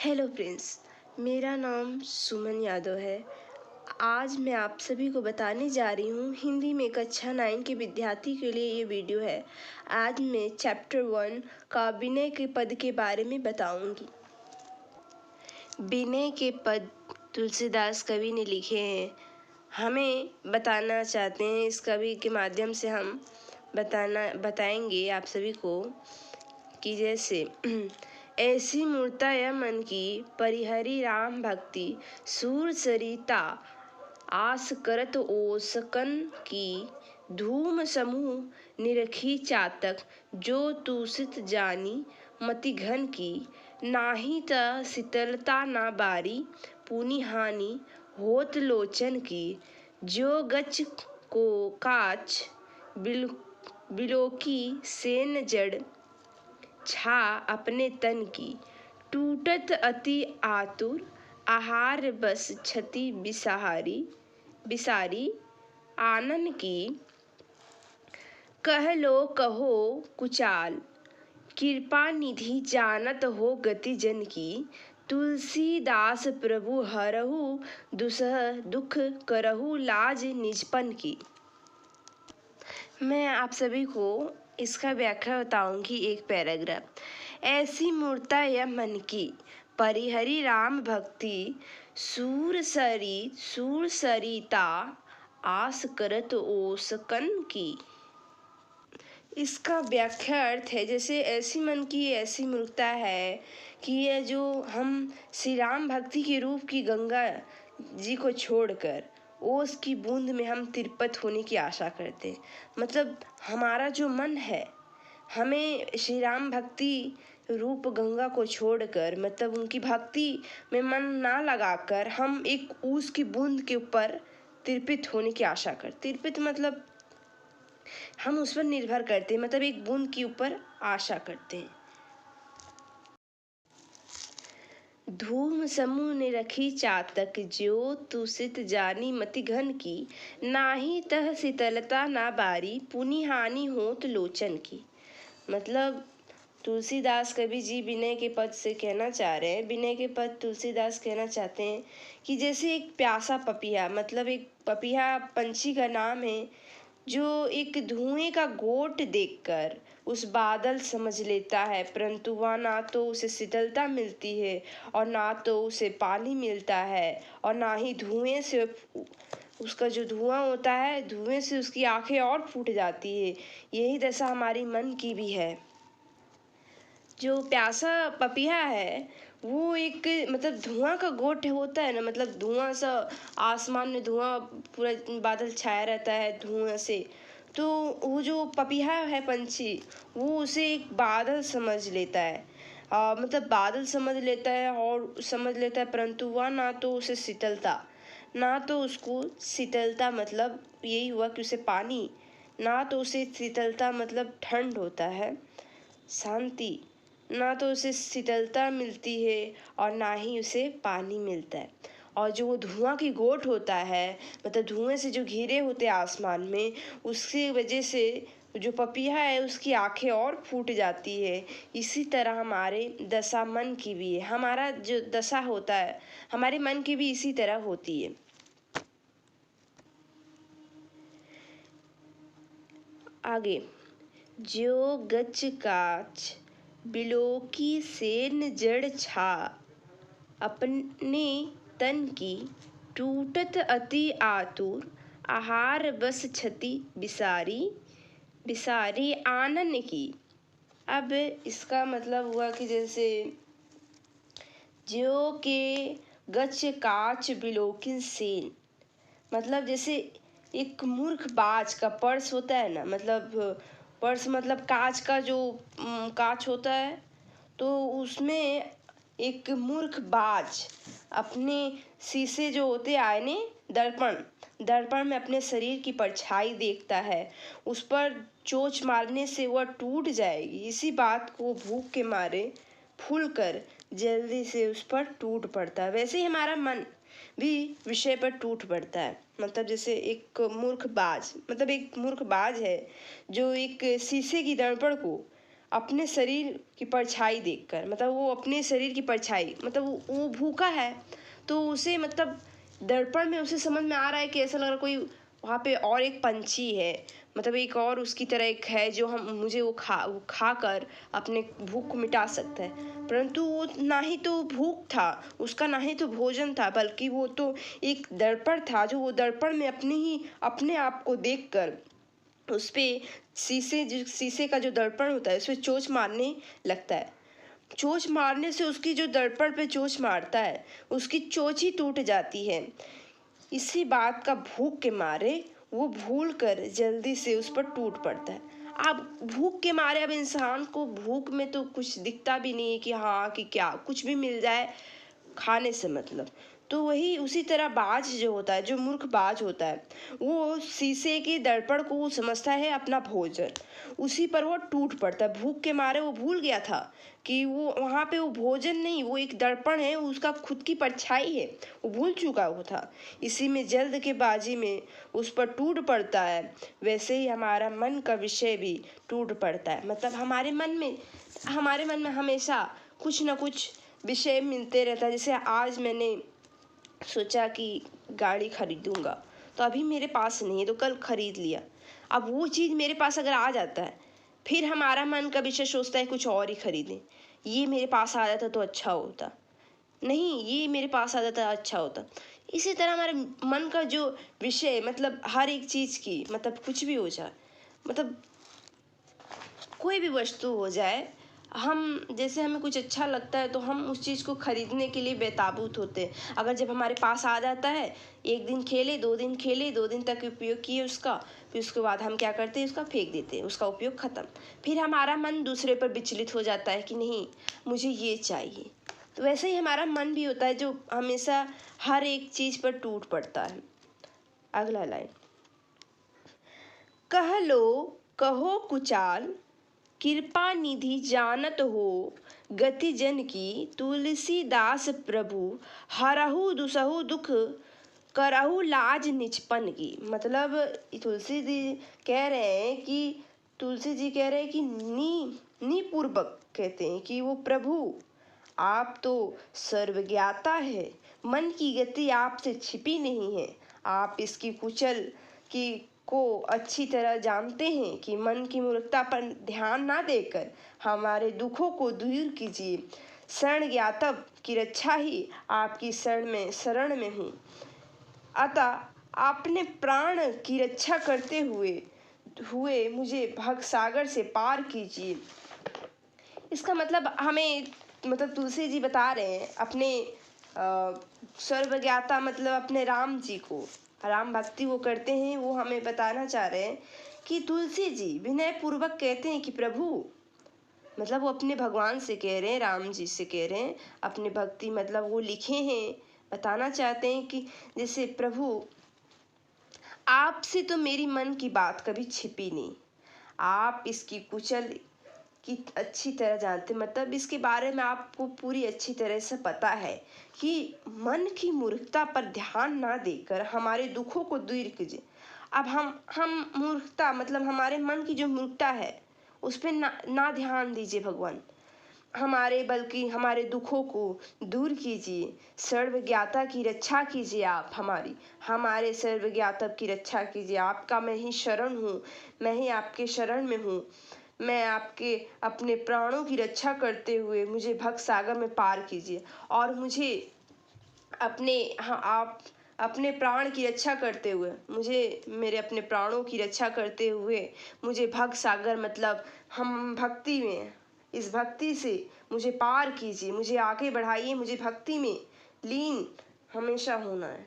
Hello friends, मेरा नाम सुमन यादव है। आज मैं आप सभी को बताने जा रही हूँ हिंदी में कक्षा 9 के विद्यार्थी के लिए ये वीडियो है। आज मैं चैप्टर 1 का विनय के पद के बारे में बताऊंगी। विनय के पद तुलसीदास कवि ने लिखे हैं। हमें बताना चाहते हैं, इस कवि के माध्यम से हम बताएंगे आप सभी को कि जैसे ऐसी मूर्ता यह मन की परिहरी राम भक्ति सूर सरिता आस करत ओसकन की धूम समूह निरखी चातक जो तुसित जानी मति घन की नाही त शीतलता ना बारी पुनि हानि होत लोचन की जो गच को काच बिलोकी सेन जड़ छा अपने तन की टूटत अति आतुर आहार बस छति बिसारी आनन की कह लो कहो कुचाल कृपा निधि जानत हो गति जन की तुलसीदास प्रभु हरहु दुसह दुख करहु लाज निजपन की। मैं आप सभी को इसका व्याख्या बताऊंगी। एक पैराग्राफ। ऐसी मूर्ता यह मन की परिहरी राम भक्ति सूर सरिता आस करत ओसकन की। इसका व्याख्या अर्थ है जैसे ऐसी मन की ऐसी मूर्ता है कि यह जो हम श्री राम भक्ति के रूप की गंगा जी को छोड़कर ओस की बूंद में हम तिरपत होने की आशा करते हैं। मतलब हमारा जो मन है, हमें श्री राम भक्ति रूप गंगा को छोड़कर, मतलब उनकी भक्ति में मन ना लगाकर हम एक ओस की बूंद के ऊपर तिरपित होने की आशा करते। तिरपित मतलब हम उस पर निर्भर करते हैं, मतलब एक बूंद के ऊपर आशा करते हैं। धूम समूह ने रखी चातक जो तुसित जानी मति घन की नाही तह शीतलता ना बारी पुनि हानि होत लोचन की। मतलब तुलसीदास कवि जी विनय के पद से कहना चाह रहे हैं, विनय के पद तुलसीदास कहना चाहते हैं कि जैसे एक प्यासा पपीहा, मतलब एक पपीहा पंछी का नाम है जो एक धुएं का गोट देखकर उस बादल समझ लेता है, परंतु वह ना तो उसे शीतलता मिलती है और ना तो उसे पानी मिलता है और ना ही धुएं से उसका जो धुआं होता है, धुएं से उसकी आंखें और फूट जाती है। यही दशा हमारी मन की भी है। जो प्यासा पपीहा है वो एक मतलब धुआं का गोट होता है ना, मतलब धुआं सा आसमान में धुआं पूरा बादल छाया रहता है धुआं से, तो वो जो पपीहा है पंछी वो उसे एक बादल समझ लेता है। मतलब बादल समझ लेता है और समझ लेता है, परंतु वह ना तो उसे शीतलता मतलब यही हुआ कि उसे पानी, ना तो उसे शीतलता मतलब ठंड होता है, शांति, ना तो उसे शीतलता मिलती है और ना ही उसे पानी मिलता है। और जो वो धुआं की गोट होता है, मतलब धुएं से जो घिरे होते हैं आसमान में, उसकी वजह से जो पपीहा है उसकी आंखें और फूट जाती है। इसी तरह हमारे दशा मन की भी है, हमारा जो दशा होता है हमारे मन की भी इसी तरह होती है। आगे, जो गच काच बिलोकी सेन जड़ छा अपने तन की टूटत अति आतुर आहार बस छति बिसारी आनन की। अब इसका मतलब हुआ कि जैसे जो के गच काच बिलोकिन सेन, मतलब जैसे एक मूर्ख बाज का पर्स होता है ना, मतलब पर्स मतलब कांच का जो कांच होता है, तो उसमें एक मूर्ख बाज अपने शीशे जो होते आईने, दर्पण में अपने शरीर की परछाई देखता है, उस पर चोंच मारने से वह टूट जाएगी। इसी बात को भूख के मारे फूलकर जल्दी से उस पर टूट पड़ता है। वैसे ही हमारा मन भी विषय पर टूट पड़ता है। मतलब जैसे एक मूर्ख बाज है जो एक शीशे की दर्पण को अपने शरीर की परछाई देखकर, मतलब वो अपने शरीर की परछाई, मतलब वो भूखा है, तो उसे मतलब दर्पण में उसे समझ में आ रहा है कि ऐसा लग रहा कोई वहाँ पे और एक पंछी है, मतलब एक और उसकी तरह एक है जो हम मुझे वो खा कर अपने भूख को मिटा सकता है। परंतु वो ना ही तो भूख था उसका, ना ही तो भोजन था, बल्कि वो तो एक दर्पण था, जो वो दर्पण में अपने आप को देखकर उस पे शीशे का जो दर्पण होता है उस पे चोंच मारने लगता है। चोंच मारने से उसकी जो दर्पण पे चोंच मारता है उसकी चोंच ही टूट जाती है। इसी बात का भूख के मारे वो भूल कर जल्दी से उस पर टूट पड़ता है। अब भूख के मारे, अब इंसान को भूख में तो कुछ दिखता भी नहीं है कि हाँ कि क्या कुछ भी मिल जाए खाने से मतलब। तो वही उसी तरह बाज जो होता है, जो मूर्ख बाज होता है, वो शीशे के दर्पण को वो समझता है अपना भोजन, उसी पर वो टूट पड़ता है। भूख के मारे वो भूल गया था कि वो वहाँ पे वो भोजन नहीं, वो एक दर्पण है, उसका खुद की परछाई है, वो भूल चुका वो था। इसी में जल्द के बाजी में उस पर टूट पड़ता है। वैसे ही हमारा मन का विषय भी टूट पड़ता है, मतलब हमारे मन में हमेशा कुछ न कुछ विषय मिलते रहता है। जैसे आज मैंने सोचा कि गाड़ी खरीदूंगा, तो अभी मेरे पास नहीं है, तो कल खरीद लिया। अब वो चीज़ मेरे पास अगर आ जाता है, फिर हमारा मन का विषय सोचता है कुछ और ही खरीदें, ये मेरे पास आ जाता तो अच्छा होता, नहीं ये मेरे पास आ जाता अच्छा होता। इसी तरह हमारे मन का जो विषय, मतलब हर एक चीज़ की, मतलब कुछ भी हो जाए, मतलब कोई भी वस्तु हो जाए, हम जैसे हमें कुछ अच्छा लगता है तो हम उस चीज़ को खरीदने के लिए बेताबूत होते हैं। अगर जब हमारे पास आ जाता है, एक दिन खेले, 2 दिन खेले, 2 दिन तक उपयोग किए उसका, फिर उसके बाद हम क्या करते हैं, उसका फेंक देते हैं, उसका उपयोग ख़त्म। फिर हमारा मन दूसरे पर विचलित हो जाता है कि नहीं मुझे ये चाहिए। तो वैसे ही हमारा मन भी होता है जो हमेशा हर एक चीज़ पर टूट पड़ता है। अगला लाइन, कह लो कहो कुचाल, कृपा निधि जानत हो, गति जन की तुलसीदास प्रभु, हरहु दुसहु दुख, करहु लाज निचपन की। मतलब तुलसी जी कह रहे हैं कि नी पूर्वक कहते हैं कि वो प्रभु आप तो सर्वज्ञाता है, मन की गति आपसे छिपी नहीं है, आप इसकी कुचल की को अच्छी तरह जानते हैं कि मन की मूर्खता पर ध्यान ना देकर हमारे दुखों को दूर कीजिए। शरण ज्ञातव की रक्षा ही आपकी शरण में हूँ, अतः अपने प्राण की रक्षा करते हुए हुए मुझे भवसागर से पार कीजिए। इसका मतलब हमें, मतलब तुलसी जी बता रहे हैं अपने सर्वज्ञाता, मतलब अपने राम जी को, राम भक्ति वो करते हैं, वो हमें बताना चाह रहे हैं कि तुलसी जी विनय पूर्वक कहते हैं कि प्रभु, मतलब वो अपने भगवान से कह रहे हैं, राम जी से कह रहे हैं अपने भक्ति, मतलब वो लिखे हैं, बताना चाहते हैं कि जैसे प्रभु आपसे तो मेरी मन की बात कभी छिपी नहीं, आप इसकी कुचल की अच्छी तरह जानते, मतलब इसके बारे में आपको पूरी अच्छी तरह से पता है कि मन की मूर्खता पर ध्यान ना देकर हमारे दुखों को दूर कीजिए। अब हम मूर्खता, मतलब हमारे मन की जो मूर्खता है उस पर ना ध्यान दीजिए भगवान, बल्कि हमारे दुखों को दूर कीजिए। सर्वज्ञाता की रक्षा कीजिए, आप हमारे सर्वज्ञाता की रक्षा कीजिए। आपका मैं ही शरण हूँ, मैं ही आपके शरण में हूँ, मैं आपके अपने प्राणों की रक्षा करते हुए मुझे भव सागर में पार कीजिए, और मुझे आप अपने प्राण की रक्षा करते हुए मेरे अपने प्राणों की रक्षा करते हुए मुझे भव सागर, मतलब हम भक्ति में, इस भक्ति से मुझे पार कीजिए, मुझे आगे बढ़ाइए, मुझे भक्ति में लीन हमेशा होना है।